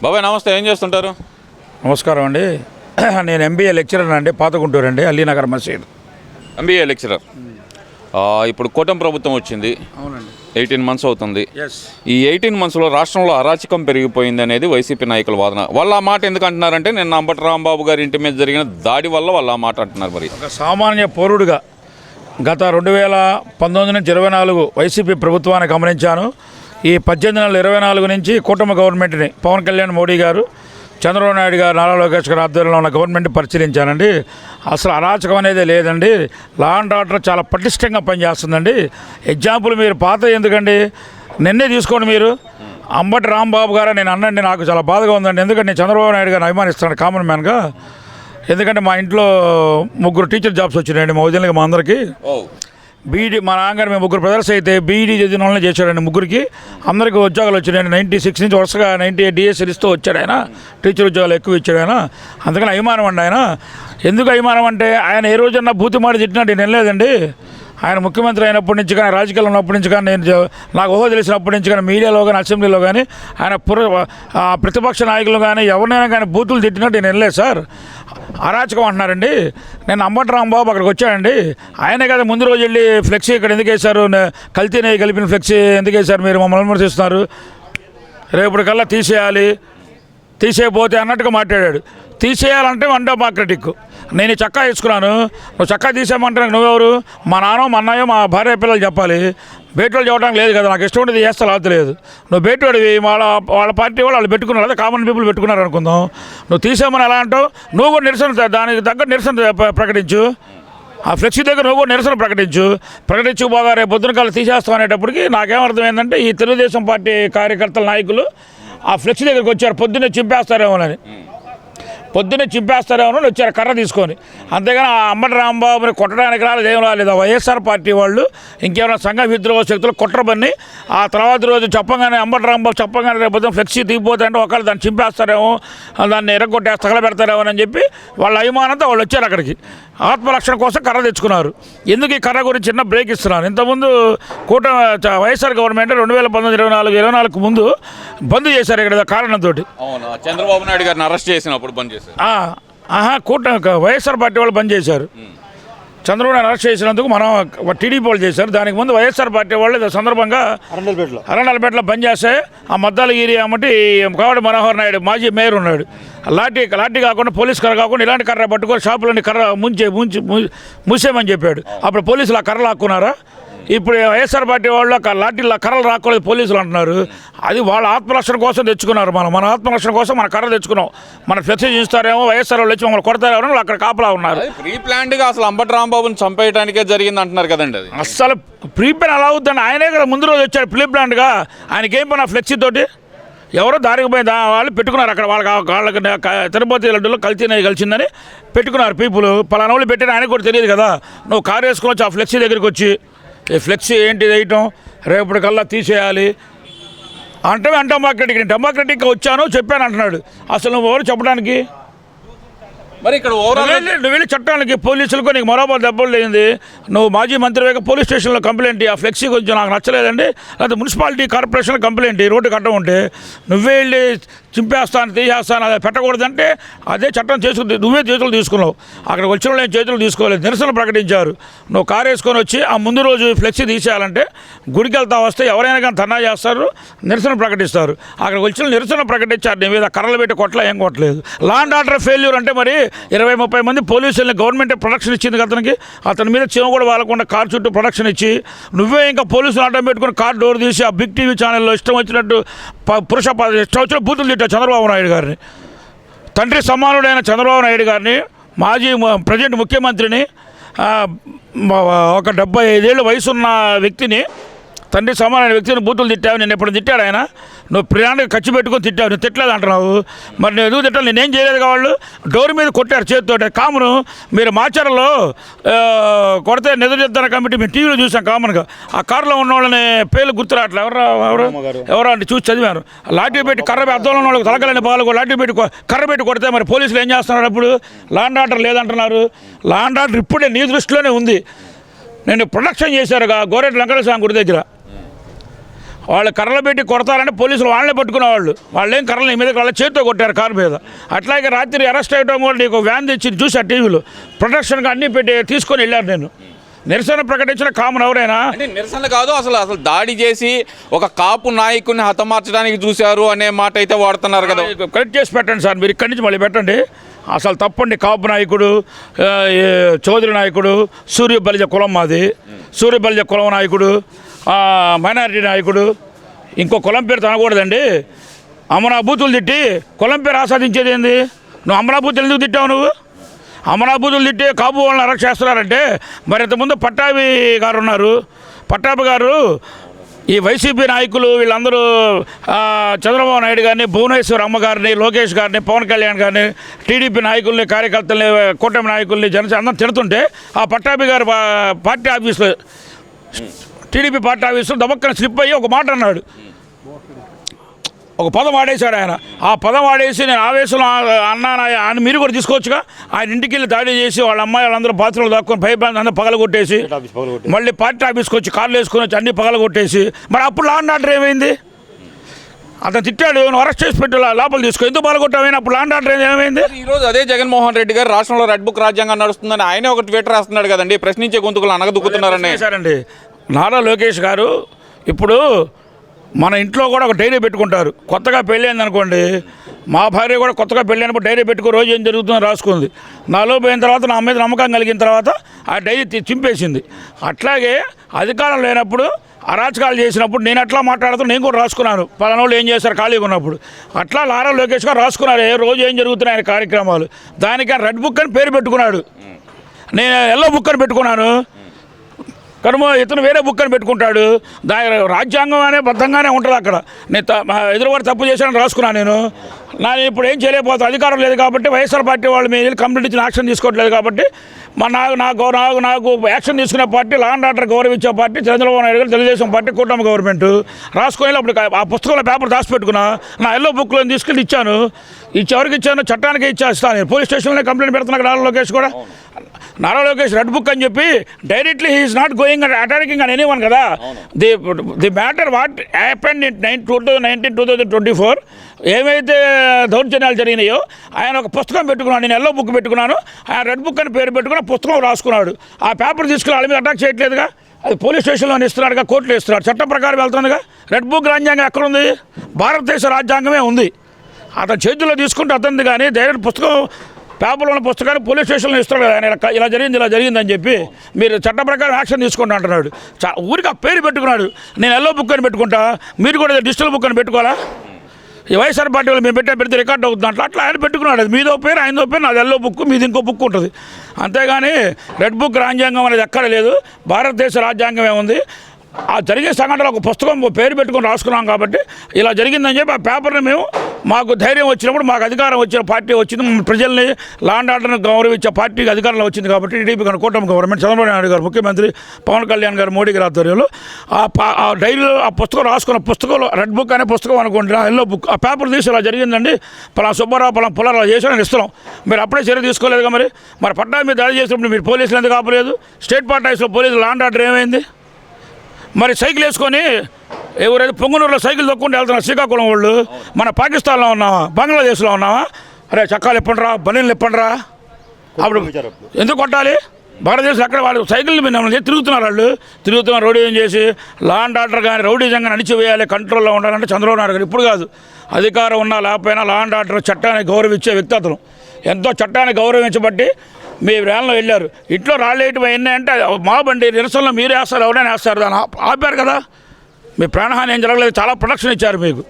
బాబాయ్ నమస్తే, ఏం చేస్తుంటారు? నమస్కారం అండి. నేను ఎంబీఏ లెక్చరర్ అండి, పాతగుంటూరు అండి, అలీనగర్ మసీద్. MBA lecturer. ఇప్పుడు కూటమి ప్రభుత్వం వచ్చింది. అవునండి. 18 months అవుతుంది. ఈ 18 monthsలో రాష్ట్రంలో అరాచకం పెరిగిపోయింది అనేది వైసీపీ నాయకుల వాదన. వాళ్ళు ఆ మాట ఎందుకు అంటున్నారంటే నిన్న అంబటి రాంబాబు గారి ఇంటి మీద జరిగిన దాడి వల్ల వాళ్ళు ఆ మాట అంటున్నారు. మరి ఒక సామాన్య పౌరుడిగా గత 2019 నుంచి 24 వైసీపీ ప్రభుత్వాన్ని గమనించాను. ఈ 1824 నుంచి కూటమి గవర్నమెంట్ని పవన్ కళ్యాణ్ మోడీ గారు, చంద్రబాబు నాయుడు గారు, నారా లోకేష్ గారు ఆధ్వర్యంలో ఉన్న గవర్నమెంట్ పరిశీలించానండి. అసలు అరాచకం అనేది లేదండి. లా అండ్ ఆర్డర్ చాలా పటిష్టంగా పనిచేస్తుందండి. ఎగ్జాంపుల్ మీరు పాత ఎందుకండి, నిన్నే తీసుకోండి మీరు. అంబటి రాంబాబు గారు నేను అన్నండి, నాకు చాలా బాధగా ఉందండి. ఎందుకంటే నేను చంద్రబాబు నాయుడు గారిని అభిమానిస్తాను కామన్ మ్యాన్గా. ఎందుకంటే మా ఇంట్లో 3 టీచర్ జాబ్స్ వచ్చినాయండి మా వదినకి, మా అందరికీ. బీఈడీ మా నాన్నగారు మేము 3 బ్రదర్స్ అయితే బీఈడీ చదివిన వాళ్ళని చేశాడండి. 3కి అందరికీ ఉద్యోగాలు వచ్చినాయండి. 96 నుంచి వరుసగా 98 డిఎస్సీలు ఇస్తూ వచ్చాడు ఆయన. టీచర్ ఉద్యోగాలు ఎక్కువ ఇచ్చాడు ఆయన. అందుకని అభిమానం అండి ఆయన. ఎందుకు అభిమానం అంటే ఆయన ఏ రోజన్నా బూతి మాట తిట్టినట్టు నేను వెళ్ళలేదండి. ఆయన ముఖ్యమంత్రి అయినప్పటి నుంచి కానీ, రాజకీయాల్లో ఉన్నప్పటి నుంచి కానీ, నాకు ఊహ తెలిసినప్పటి నుంచి కానీ, మీడియాలో కానీ, అసెంబ్లీలో కానీ ఆయన ప్రతిపక్ష నాయకులు కానీ ఎవరినైనా కానీ బూతులు తిట్టినట్టు నేను వెళ్ళలేదు సార్. అరాచకం అంటున్నారండి. నేను అంబటి రాంబాబు అక్కడికి వచ్చానండి. ఆయనే కదా ముందు రోజు వెళ్ళి ఫ్లెక్సీ ఇక్కడ ఎందుకు వేశారు, కల్తీ నెయ్యి కలిపిన ఫ్లెక్సీ ఎందుకు వేశారు, మీరు మమ్మల్ని విమర్శిస్తున్నారు, రేపటికల్లా తీసేయపోతే అన్నట్టుగా మాట్లాడాడు. తీసేయాలంటే డెమోక్రటిక్. నేను చక్కా వేసుకున్నాను, నువ్వు చక్కా తీసేయమంటే నువ్వెవరు? మా నాన్న, మా అన్నయ్య, మా భార్య పిల్లలు చెప్పాలి. బయటోళ్ళు చెప్పడానికి లేదు కదా, నాకు ఇష్టం ఉండేది చేస్తా లేదు. నువ్వు బయటోడివి, వాళ్ళ పార్టీ వాళ్ళు పెట్టుకున్నారు, అదే కామన్ పీపుల్ పెట్టుకున్నారు అనుకుందాం. నువ్వు తీసేయమని ఎలా అంటావు? నువ్వు కూడా నిరసన, దానికి తగ్గ నిరసన ప్రకటించు. ఆ ఫ్లెక్సీ దగ్గర నువ్వు కూడా నిరసన ప్రకటించు బాగా. రేపు పొద్దున కాళ్ళు తీసేస్తాం అనేటప్పటికి నాకేమర్థమైందంటే ఈ తెలుగుదేశం పార్టీ కార్యకర్తల నాయకులు ఆ ఫ్లెక్సీ దగ్గరికి వచ్చారు. పొద్దున్నే చింపేస్తారేమోనని వచ్చారు కర్ర తీసుకొని. అంతేగాని ఆ అంబటి రాంబాబుని కొట్టడానికి ఏం రాలేదు. వైఎస్ఆర్ పార్టీ వాళ్ళు ఇంకేమైనా సంఘ విద్రోహ శక్తులు కుట్రబన్ని ఆ తర్వాత రోజు చెప్పగానే అంబటి రాంబాబు చెప్పగానే రేపు ఫ్లెక్సీ దిగిపోతే అంటే ఒకళ్ళు దాన్ని చింపేస్తారేమో, దాన్ని ఎరగొట్టేసి తగలబెడతారేమో అని చెప్పి వాళ్ళ అభిమానంతో వాళ్ళు వచ్చారు అక్కడికి. ఆత్మరక్షణ కోసం కర్ర తెచ్చుకున్నారు. ఎందుకు ఈ కర్ర గురించి చిన్న బ్రేక్ ఇస్తున్నాను. ఇంతకుముందు వైఎస్ఆర్ గవర్నమెంట్ 2019-24 ముందు బంద్ చేశారు ఇక్కడ కారణంతో. చంద్రబాబు నాయుడు గారిని అరెస్ట్ చేసినప్పుడు బంద్ చేశారు. వైఎస్ఆర్ పార్టీ వాళ్ళు బంద్ చేశారు. చంద్రబాబు నాయుడు అరెస్ట్ చేసినందుకు మనం టీడీపీ వాళ్ళు చేశారు. దానికి ముందు వైఎస్ఆర్ పార్టీ వాళ్ళు సందర్భంగా అరండలపేటలో బంద్ చేస్తే ఆ మద్దాలగిరి అమ్మటి కావడి మనోహర్ నాయుడు మాజీ మేయర్ ఉన్నాడు. లాఠీ కాకుండా పోలీస్ కర్ర కాకుండా ఇలాంటి కర్ర పట్టుకొని షాపులోని కర్ర మూసేయమని చెప్పాడు. అప్పుడు పోలీసులు ఆ కర్ర లాక్కున్నారా? ఇప్పుడు వైఎస్ఆర్ పార్టీ వాళ్ళు లాఠీల కర్రలు రాకూడదు పోలీసులు అంటున్నారు. అది వాళ్ళ ఆత్మరక్షణ కోసం తెచ్చుకున్నారు. మన ఆత్మరక్షణ కోసం మన కర్ర తెచ్చుకున్నాం. మన ఫ్లెక్సీ చూస్తారేమో, వైఎస్ఆర్ వాళ్ళు వచ్చి మమ్మల్ని కొడతారేమో వాళ్ళు అక్కడ కాపలా ఉన్నారు. ప్రీ ప్లాన్డ్గా అసలు అంబటి రాంబాబుని చంపేయడానికే జరిగింది అంటున్నారు కదండి. అది అసలు ప్రీ ప్లాన్ అలా అవుతుందండి. ఆయనే కదా ముందు రోజు వచ్చాడు ప్రీ ప్లాన్డ్గా. ఆయనకేం పని ఆ ఫ్లెక్సీ తోటి? ఎవరో దారికి పోయి వాళ్ళు పెట్టుకున్నారు అక్కడ. వాళ్ళకి తిరుపతి లడ్డులో కల్తీ నెయ్యి కలిసిందని పెట్టుకున్నారు పీపుల్. పలానా వాళ్ళు పెట్టిన ఆయనకు కూడా తెలియదు కదా. నువ్వు కారు వేసుకొని వచ్చి ఆ ఫ్లెక్సీ దగ్గరికి వచ్చి ఈ ఫ్లెక్సీ ఏంటి వేయటం, రేపటికల్లా తీసేయాలి అంటే డెమోక్రటిక్గా వచ్చాను చెప్పాను అంటున్నాడు. అసలు నువ్వు ఎవరు చెప్పడానికి? మరి ఇక్కడ నువ్వు వెళ్ళి చట్టానికి పోలీసులకు నీకు మరోబారు దెబ్బలు లేనిది. నువ్వు మాజీ మంత్రిగా పోలీస్ స్టేషన్లో కంప్లైంట్, ఆ ఫ్లెక్సీ కొంచెం నాకు నచ్చలేదండి, లేకపోతే మున్సిపాలిటీ కార్పొరేషన్లో కంప్లైంట్, రోడ్డు కట్టం ఉంటే నువ్వే వెళ్ళి చింపేస్తాను తీసేస్తాను అది పెట్టకూడదంటే అదే చట్టం చేసుకుని నువ్వే చేతులు తీసుకున్నావు. అక్కడికి వచ్చిన వాళ్ళు చేతులు తీసుకోలేదు, నిరసన ప్రకటించారు. నువ్వు కారు వేసుకొని వచ్చి ఆ ముందు రోజు ఫ్లెక్సీ తీసేయాలంటే గుడికి వెళ్తా వస్తే ఎవరైనా కానీ ధర్నా చేస్తారు, నిరసన ప్రకటిస్తారు. అక్కడికి వచ్చిన నిరసన ప్రకటించారు. నీ మీద కర్రలు పెట్టి కొట్టలే, ఏం కొట్టలేదు. లా అండ్ ఆర్డర్ ఫెయిల్యూర్ అంటే మరి 20-30 మంది పోలీసుల్ని గవర్నమెంటే ప్రొటెక్షన్ ఇచ్చింది అతని మీద చీమ కూడా వాళ్ళకుండా కారు చుట్టూ ప్రొటెక్షన్ ఇచ్చి నువ్వే ఇంకా పోలీసులు అడ్డం పెట్టుకుని కారు డోర్ తీసి ఆ బిగ్ టీవీ ఛానల్లో ఇష్టం వచ్చినట్టు ఇష్టం వచ్చిన బూతులు తిట్టావు చంద్రబాబు నాయుడు గారిని. తండ్రి సమానుడైన చంద్రబాబు నాయుడు గారిని, మాజీ ప్రజెంట్ ముఖ్యమంత్రిని, ఒక 75 ఏళ్ళ వయసున్న వ్యక్తిని, తండ్రి సమానమైన వ్యక్తిని బూతులు తిట్టావు. నేను ఎప్పుడు తిట్టాడు ఆయన? నువ్వు ప్రయాణం ఖర్చు పెట్టుకొని తిట్టావు, నువ్వు తిట్టలేదు అంటున్నావు. మరి నేను ఎందుకు తిట్టాలి? నేనేం చేయలేదు వాళ్ళు డోర్ మీద కొట్టారు చేతితో. కామను మీరు మాచర్లో కొడితే నిద్రదిద్దన కమిటీ మేము టీవీలో చూసాం కామన్గా. ఆ కారులో ఉన్న వాళ్ళని పేర్లు గుర్తురాట్లే, ఎవరో అంటే చూసి చదివాను. లాఠీ పెట్టి కర్ర అద్దంలో ఉన్న వాళ్ళకి తలకలేని పాలు లాఠీ పెట్టి కర్ర పెట్టి కొడితే మరి పోలీసులు ఏం చేస్తున్నారు? అప్పుడు లా అండ్ ఆర్డర్ లేదంటున్నారు. లా అండ్ ఆర్డర్ ఇప్పుడే నీ దృష్టిలోనే ఉంది. నేను ప్రొడక్షన్ చేశారుగా గోరెంట్ల వెంకటేశ్వర స్వామి గుడి దగ్గర వాళ్ళు కర్రలు పెట్టి కొడతారంటే పోలీసులు వాళ్ళనే పట్టుకునేవాళ్ళు. వాళ్ళేం కర్రలు మీద వాళ్ళ చేతితో కొట్టారు కారు మీద. అట్లాగే రాత్రి అరెస్ట్ అయ్యడం కూడా నీకు వ్యాన్ తెచ్చి చూసా టీవీలో ప్రొటెక్షన్గా అన్నీ పెట్టి తీసుకొని వెళ్ళారు. నేను నిరసన ప్రకటించిన కామన్ ఎవరైనా అంటే నిరసన కాదు, అసలు దాడి చేసి ఒక కాపు నాయకుడిని హతమార్చడానికి చూశారు అనే మాట అయితే వాడుతున్నారు కదా. కరెక్ట్ చేసి పెట్టండి సార్, మీరు ఇక్కడి నుంచి మళ్ళీ పెట్టండి. అసలు తప్పండి. కాపు నాయకుడు, చౌదరి నాయకుడు, సూర్యబలిజ కులం మాది, సూర్యబలిజ కులం నాయకుడు, మైనారిటీ నాయకుడు, ఇంకో కులం పేరు తనకూడదండి. అమరాబూతులు తిట్టి కులం పేరు ఆస్వాదించేది ఏంది? నువ్వు అమరాబూతులు ఎందుకు తిట్టావు? నువ్వు అమరాబూతులు తిట్టి కాపు వాళ్ళని అరెస్ట్ చేస్తున్నారంటే మరి ఇంతకుముందు పట్టాభి గారు ఉన్నారు. పట్టాభి గారు ఈ వైసీపీ నాయకులు వీళ్ళందరూ చంద్రబాబు నాయుడు గారిని, భువనేశ్వర్ అమ్మ గారిని, లోకేష్ గారిని, పవన్ కళ్యాణ్ గారిని, టీడీపీ నాయకుల్ని, కార్యకర్తల్ని, కూటమి నాయకుల్ని, జనసేన అందరం తిడుతుంటే ఆ పట్టాభి గారు పార్టీ ఆఫీస్లో, టీడీపీ పార్టీ ఆఫీస్లో దబక్కన స్లిప్ అయ్యి ఒక మాట అన్నాడు. ఒక పదం వాడేశాడు ఆయన. ఆ పదం వాడేసి నేను ఆవేశంలో అన్నాను ఆయన, మీరు కూడా తీసుకోవచ్చుగా. ఆయన ఇంటికి వెళ్ళి దాడి చేసి వాళ్ళ అమ్మాయి వాళ్ళందరూ బాత్రూంలో దాక్కొని భయపడి అందరూ పగలగొట్టేసి మళ్ళీ పార్టీ ఆఫీస్కి వచ్చి కార్లు వేసుకొని వచ్చి అన్ని పగలగొట్టేసి మరి అప్పుడు లా అండ్ ఆర్డర్ ఏమైంది? అతను తిట్టాడు, నువ్వు అరెస్ట్ చేసి పెట్టు, లోపల తీసుకో, ఎందుకు పగలగొట్టామైనా అప్పుడు లా అండ్ ఆర్డర్ ఏమైంది? ఈరోజు అదే జగన్మోహన్ రెడ్డి గారు రాష్ట్రంలో రెడ్ బుక్ రాజ్యాంగం నడుస్తుందని ఆయనే ఒక ట్వీట్ రాస్తున్నాడు కదండి. ప్రశ్నించే గొంతుకులు అనగదుక్కుతున్నారని సారండి. నారా లోకేష్ గారు ఇప్పుడు మన ఇంట్లో కూడా ఒక డైరీ పెట్టుకుంటారు. కొత్తగా పెళ్ళైంది అనుకోండి, మా భార్య కూడా కొత్తగా పెళ్ళైనప్పుడు డైరీ పెట్టుకుని రోజు ఏం జరుగుతుందో రాసుకుంది. నాలో పోయిన తర్వాత నా మీద నమ్మకం కలిగిన తర్వాత ఆ డైరీ చింపేసింది. అట్లాగే అధికారం లేనప్పుడు అరాచకాలు చేసినప్పుడు నేను అట్లా మాట్లాడుతూ నేను కూడా రాసుకున్నాను, పలానోళ్ళు ఏం చేశారు ఖాళీగా ఉన్నప్పుడు. అట్లా నారా లోకేష్ గారు రాసుకున్నారు ఏ రోజు ఏం జరుగుతున్నాయి ఆయన కార్యక్రమాలు. దానికి రెడ్ బుక్ అని పేరు పెట్టుకున్నాడు, నేను ఎల్లో బుక్ అని పెట్టుకున్నాను. కనుమ ఇతను వేరే బుక్ అని పెట్టుకుంటాడు. దాని రాజ్యాంగం అనే బద్ధంగానే ఉంటుంది అక్కడ. నేను ఎదురువాడు తప్పు చేశానని రాసుకున్నాను. నేను ఇప్పుడు ఏం చేయలేకపోతాను, అధికారం లేదు కాబట్టి. వైఎస్ఆర్ పార్టీ వాళ్ళు మీరు కంప్లీట్ ఇచ్చిన యాక్షన్ తీసుకోవట్లేదు కాబట్టి నాకు యాక్షన్ తీసుకునే పార్టీ, లా అండ్ ఆర్డర్ గౌరవించే పార్టీ చంద్రబాబు నాయుడు గారు, తెలుగుదేశం పార్టీ, కూటమి గవర్నమెంట్. రాసుకొని అప్పుడు ఆ పుస్తకంలో పేపర్ దాచిపెట్టుకున్నా, నా ఎల్లో బుక్లో తీసుకెళ్ళి ఇచ్చాను. ఎవరికి ఇచ్చాను? చట్టానికి ఇచ్చేస్తాను. నేను పోలీస్ స్టేషన్లో కంప్లైంట్ పెడుతున్నాను. నారా లోకేష్ కూడా, నారా లోకేష్ రెడ్ బుక్ అని చెప్పి directly he is not going and attacking అని ఎనీవన్ కదా. The matter what happened in 2019-2024 ఏమైతే దౌర్జన్యాలు జరిగినాయో ఆయన ఒక పుస్తకం పెట్టుకున్నాడు. నేను ఎల్లో బుక్ పెట్టుకున్నాను, ఆయన రెడ్ బుక్ అని పేరు పెట్టుకుని పుస్తకం రాసుకున్నాడు. ఆ పేపర్ తీసుకుని వాళ్ళ మీద అటాక్ చేయట్లేదుగా, అది పోలీస్ స్టేషన్లో ఇస్తున్నాడుగా, కోర్టులో ఇస్తున్నాడు, చట్టం ప్రకారం వెళ్తుందిగా. రెడ్ బుక్ రాజ్యాంగం ఎక్కడుంది? భారతదేశ రాజ్యాంగమే ఉంది. అతను చేతుల్లో తీసుకుంటే అతనిది, కానీ డైరెక్ట్ పుస్తకం పేపర్లో ఉన్న పుస్తకాన్ని పోలీస్ స్టేషన్లో ఇస్తాడు కదా. ఆయన ఇలా జరిగిందని చెప్పి మీరు చట్ట ప్రకారం యాక్షన్ తీసుకుంటా అంటున్నాడు. ఊరికి ఆ పేరు పెట్టుకున్నాడు. నేను ఎల్లో బుక్ అని పెట్టుకుంటా, మీరు కూడా డిజిటల్ బుక్ అని పెట్టుకోవాలా? ఈ వైఎస్ఆర్ పార్టీ వాళ్ళు మేము పెడితే రికార్డ్ అవుతుంది. అట్లా ఆయన పెట్టుకున్నాడు. అది మీదో పేరు, ఆయనదో పేరు, నాది ఎల్లో బుక్, మీది ఇంకో బుక్ ఉంటుంది. అంతేగాని రెడ్ బుక్ రాజ్యాంగం అనేది ఎక్కడ లేదు, భారతదేశ రాజ్యాంగమే ఉంది. ఆ జరిగే సంఘటనలో ఒక పుస్తకం పేరు పెట్టుకొని రాసుకున్నాం కాబట్టి ఇలా జరిగిందని చెప్పి ఆ పేపర్ని మేము, మాకు ధైర్యం వచ్చినప్పుడు, మాకు అధికారం వచ్చిన పార్టీ వచ్చింది, ప్రజల్ని లా అండ్ ఆర్డర్ని గౌరవించే పార్టీకి అధికారంలో వచ్చింది కాబట్టి టీడీపీ కానీ కూటమి గవర్నమెంట్, చంద్రబాబు నాయుడు గారు ముఖ్యమంత్రి, పవన్ కళ్యాణ్ గారు, మోడీ గారి ఆధ్వర్యంలో ఆ డైరీలో ఆ పుస్తకం రాసుకున్న పుస్తకంలో రెడ్ బుక్ అనే పుస్తకం అనుకోండి, ఎల్లో బుక్, ఆ పేపర్ తీసి ఇలా జరిగిందండి, పలానా సుబ్బారావు పలానా పుల్లారావు అలా చేసి ఇస్తున్నాం. మీరు అప్పుడే చర్య తీసుకోలేదుగా. మరి పట్టా మీద దాడి చేసినప్పుడు మీరు పోలీసులు ఎందుకు ఆపలేదు? స్టేట్ పార్టీ ఆఫీస్లో పోలీసులు లా అండ్ ఆర్డర్ ఏమైంది? మరి సైకిల్ వేసుకొని ఎవరైతే పొంగనూరులో సైకిల్ తొక్కుంటూ వెళ్తున్నారు శ్రీకాకుళం వాళ్ళు, మన పాకిస్తాన్లో ఉన్నావా, బంగ్లాదేశ్లో ఉన్నావా? అరే చక్కాలు ఇప్పండిరా, బనీళ్ళు ఇప్పండిరా. అప్పుడు ఎందుకు కొట్టాలి? భారతదేశం అక్కడ వాళ్ళు సైకిల్ మీద తిరుగుతున్నారు రౌడీజం చేసి. లా అండ్ ఆర్డర్ కానీ రౌడీజంగా అణిచివేయాలి, కంట్రోల్లో ఉండాలంటే చంద్రబాబు నాయుడు గారు ఇప్పుడు కాదు, అధికారం ఉన్నా లేకపోయినా లా అండ్ ఆర్డర్ చట్టాన్ని గౌరవించే వ్యక్తి అతను. ఎంతో చట్టాన్ని గౌరవించబట్టి మీ వ్యాన్లో వెళ్ళారు. ఇంట్లో రాళ్ళు వేయటం ఎన్ని అంటే మా బండి నిరసనలో మీరు వేస్తారు, ఎవరైనా వేస్తారు, దాన్ని ఆపారు కదా. మీ ప్రాణహాని ఏం జరగలేదు, చాలా ప్రొటెక్షన్ ఇచ్చారు మీకు.